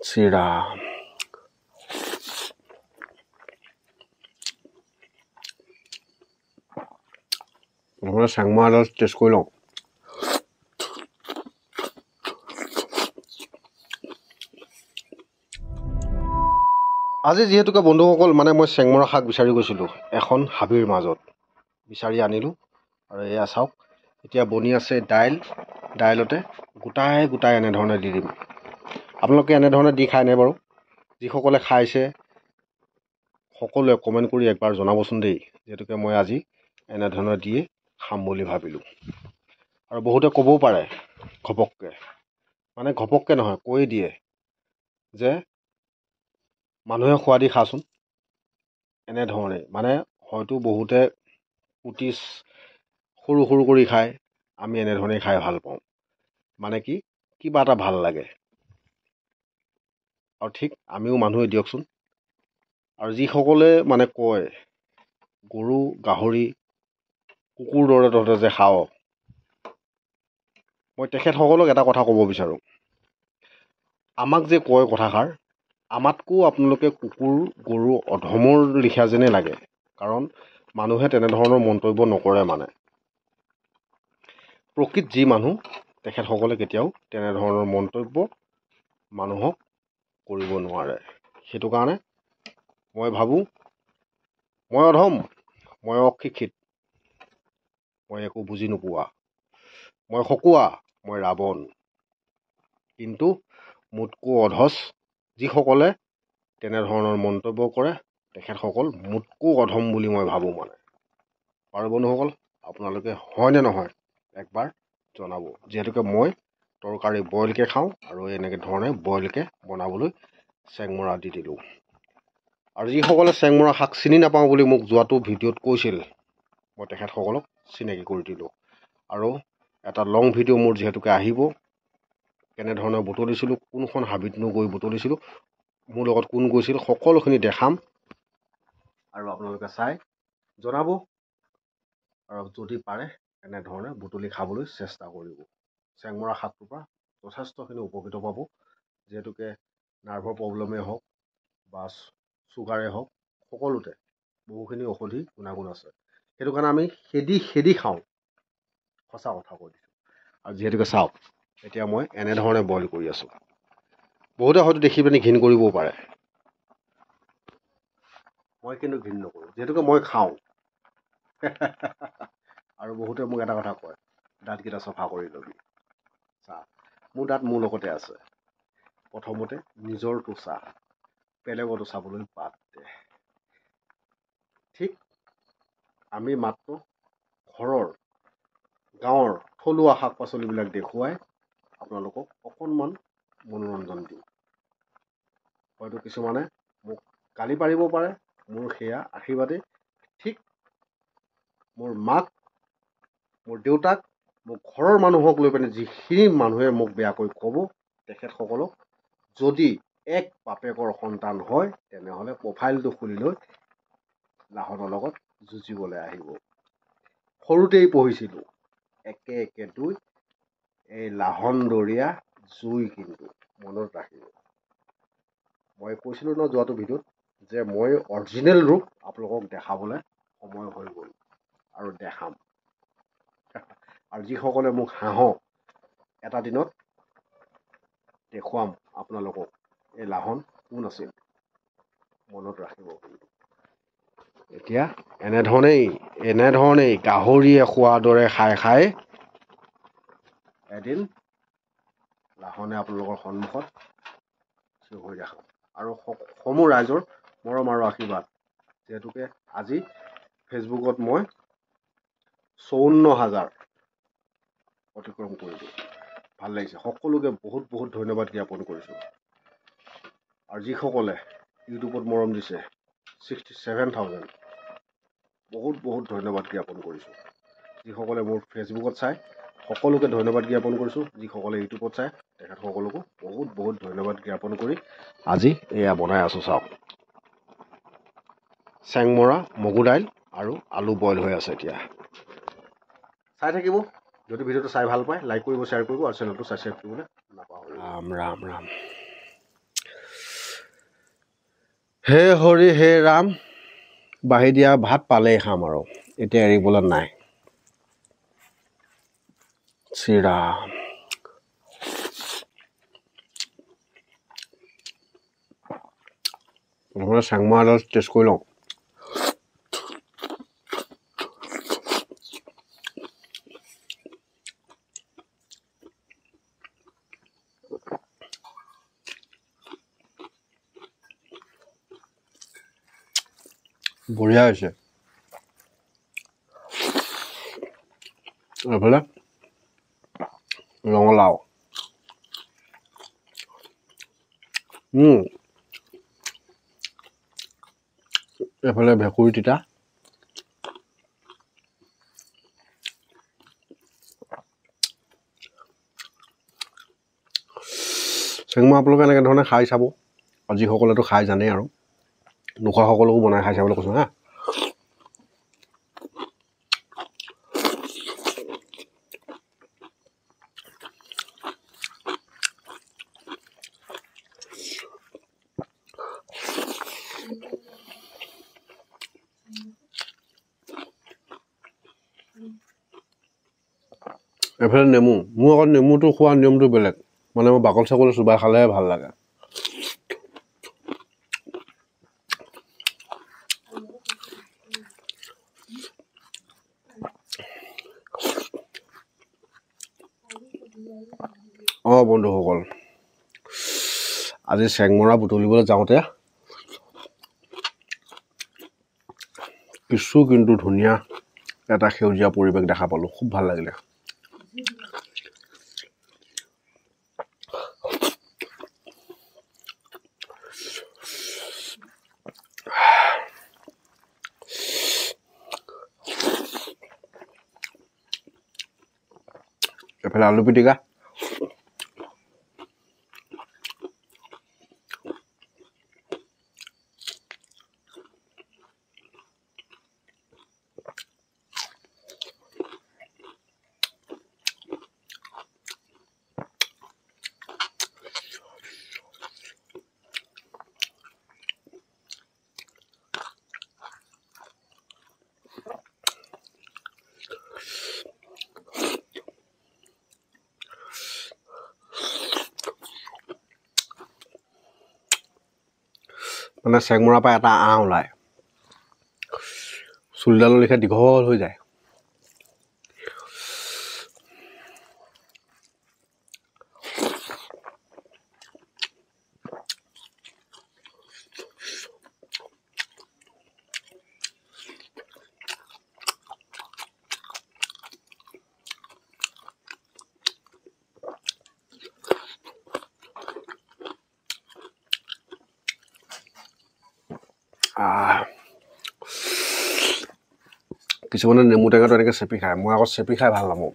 চিৰা নহ'লে চেংমৰা এডাল টেষ্ট কৰি লওঁ। আজি যিহেতুকে বন্ধুসকল মই চেংমৰা শাক বিচাৰি গৈছিলোঁ এখন হাবিৰ মাজত, বিচাৰি আনিলোঁ আৰু এয়া চাওক এতিয়া বনি আছে দাইলতে গোটাই এনেধৰণে দি দিম। আপোনালোকে এনেধৰণে দি খায়নে বাৰু? যিসকলে খাইছে সকলোৱে কমেণ্ট কৰি একবাৰ জনাবচোন দেই, যিহেতুকে মই আজি এনেধৰণে দিয়ে খাম বুলি ভাবিলোঁ। আৰু বহুতে ক'বও পাৰে ঘপককৈ নহয় কৈ দিয়ে যে মানুহে খোৱা দি খাচোন, এনেধৰণেই হয়তো বহুতে কুটি সৰু কৰি খায়, আমি এনেধৰণেই খাই ভাল পাওঁ। কি কিবা এটা ভাল লাগে আৰু ঠিক আমিও মানুহে দিয়কচোন। আৰু যিসকলে কয় গৰু গাহৰি কুকুৰ দৰে তহঁতে যে খাওঁ, মই তেখেতসকলক এটা কথা ক'ব বিচাৰোঁ, আমাক যে কয় কথাষাৰ আমাতকৈও আপোনালোকে কুকুৰ গৰু অধমৰ লিখা যেনে লাগে, কাৰণ মানুহে তেনেধৰণৰ মন্তব্য নকৰে। প্ৰকৃত যি মানুহ তেখেতসকলে কেতিয়াও তেনেধৰণৰ মন্তব্য মানুহক কৰিব নোৱাৰে। সেইটো কাৰণে মই ভাবোঁ মই অধম, মই অশিক্ষিত, মই একো বুজি নোপোৱা, মই খকুৱা, মই ৰাৱণ, কিন্তু মোতকৈ অধচ যিসকলে তেনেধৰণৰ মন্তব্য কৰে তেখেতসকল মোতকৈ অধম বুলি মই ভাবোঁ। বাৰু বন্ধুসকল, আপোনালোকে হয়নে নহয় একবাৰ জনাব, যিহেতুকে মই তৰকাৰী বইলকৈ খাওঁ আৰু এনেকৈ ধৰণে বইলকৈ বনাবলৈ চেংমৰা দি দিলোঁ। আৰু যিসকলে চেংমৰা শাক চিনি নাপাওঁ বুলি মোক যোৱাটো ভিডিঅ'ত কৈছিল, মই তেখেতসকলক চিনাকি কৰি দিলোঁ। আৰু এটা লং ভিডিঅ' মোৰ যিহেতুকে আহিব, কেনেধৰণে বুটলিছিলোঁ, কোনখন হাবিতনো গৈ বুটলিছিলোঁ, মোৰ লগত কোন গৈছিল, সকলোখিনি দেখাম আৰু আপোনালোকে চাই জনাব। আৰু যদি পাৰে এনেধৰণে বুটলি খাবলৈ চেষ্টা কৰিব। চেংমৰা শাকটোৰ পৰা যথেষ্টখিনি উপকৃত পাব, যিহেতুকে নাৰ্ভৰ প্ৰব্লেমেই হওক বা চুগাৰেই হওক, সকলোতে বহুখিনি ঔষধি গুণাগুণ আছে। সেইটো কাৰণে আমি খেদি খাওঁ, সঁচা কথা কৈ দিছোঁ। আৰু যিহেতুকে চাওক এতিয়া মই এনেধৰণে বইল কৰি আছোঁ, বহুতে হয়তো দেখি পিনি ঘিণ কৰিবও পাৰে, মই কিন্তু ঘিণ নকৰোঁ, যিহেতুকে মই খাওঁ। আৰু বহুতে মোক এটা কথা কয়, দাঁতকেইটা চফা কৰি ল'বি। চা, মোৰ দাঁত মোৰ লগতে আছে। প্ৰথমতে নিজৰটো চা, বেলেগতো চাবলৈ বাদ দে। ঠিক আমি মাত্ৰ ঘৰৰ গাঁৱৰ থলুৱা শাক পাচলিবিলাক দেখুৱাই আপোনালোকক অকণমান মনোৰঞ্জন দিওঁ। হয়তো কিছুমানে মোক গালি পাৰিব পাৰে, মোৰ সেয়া আশীৰ্বাদেই। ঠিক মোৰ মাক, মোৰ দেউতাক, মোৰ ঘৰৰ মানুহক লৈ পিনে যিখিনি মানুহে মোক বেয়াকৈ ক'ব, তেখেতসকলক যদি এক বাপেকৰ সন্তান হয় তেনেহ'লে প্ৰফাইলটো খুলি লৈ লাহনৰ লগত যুঁজিবলৈ আহিব। সৰুতেই পঢ়িছিলোঁ একে একে দুই, এই লাহন দৰীয়া জুই, কিন্তু মনত ৰাখিব। মই কৈছিলোঁ ন যোৱাটো ভিডিঅ'ত যে মই অৰিজিনেল ৰূপ আপোনালোকক দেখাবলৈ সময় হৈ গ'ল আৰু দেখাম। আৰু যিসকলে মোক হাঁহক, এটা দিনত দেখুৱাম আপোনালোকক এই লাহন কোন আছিল, মনত ৰাখিব। এতিয়া এনেধৰণেই গাহৰিয়ে খোৱাৰ দৰে খাই এদিন লাহনে আপোনালোকৰ সন্মুখত থিয় হৈ দেখাম। আৰু সমূহ ৰাইজৰ মৰম আৰু আশীৰ্বাদ, যিহেতুকে আজি ফেচবুকত মই 54,000 অতিক্ৰম কৰিলোঁ। ভাল লাগিছে, সকলোকে বহুত বহুত ধন্যবাদ জ্ঞাপন কৰিছোঁ। আৰু যিসকলে ইউটিউবত মৰম দিছে 67,000, বহুত বহুত ধন্যবাদ জ্ঞাপন কৰিছোঁ। যিসকলে মোৰ ফেচবুকত চাই সকলোকে ধন্যবাদ জ্ঞাপন কৰিছোঁ, যিসকলে ইউটিউবত চাই তেখেতসকলকো বহুত বহুত ধন্যবাদ জ্ঞাপন কৰি আজি এয়া বনাই আছোঁ। চাওক, চেংমৰা, মগু দাইল আৰু আলু বইল হৈ আছে। এতিয়া চাই থাকিব, যদি ভিডিঅ'টো চাই ভাল পায় লাইক কৰিব, শ্বেয়াৰ কৰিব আৰু চেনেলটো ছাবস্ক্ৰাইব কৰিবলৈ নাপাহৰিব। ৰাম ৰাম ৰাম। হে হৰি হে ৰাম বাঢ়ি দিয়া ভাত পালেই খাম আৰু এতিয়া এৰিবলৈ নাই শ্ৰীৰাম প্ৰথমতে চেংমৰা এডাল টেষ্ট কৰি লওঁ বঢ়িয়া হৈছে এইফালে ৰঙালাও এইফালে ভেকুৰী তিতা চেংমৰা আপোনালোকে এনেকৈ ধৰণে খাই চাব আৰু যিসকলেতো খাই জানেই আৰু নোখোৱা সকলকো বনাই খাই চাবলৈ কৈছোঁ হা এইফালে নেমু মোৰ আকৌ নেমুটো খোৱা নিয়মটো বেলেগ মানে মই বাকল চাকল চোবাই খালেহে ভাল লাগে বন্ধুসকল আজি চেংমৰা বুটলিবলৈ যাওঁতে কিছু কিন্তু ধুনীয়া এটা সেউজীয়া পৰিৱেশ দেখা পালোঁ খুব ভাল লাগিলে এইফালে আলু পিটিকা মানে চেংমৰাৰ পৰা এটা আঁহ ওলায় চুলিডালৰ লেখীয়া দীঘল হৈ যায় কিছুমানে নেমু টেঙাটো এনেকৈ চেপি খায় মই আকৌ চেপি খাই ভাল নাপাওঁ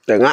টেঙা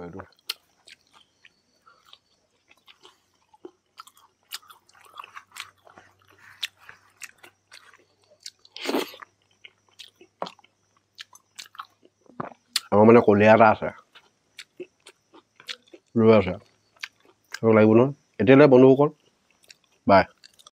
এইটো আমাৰ মানে কলীয়া এটা আছে ৰৈ আছে লাগিব নহয় এতিয়ালৈ বন্ধুসকল বাই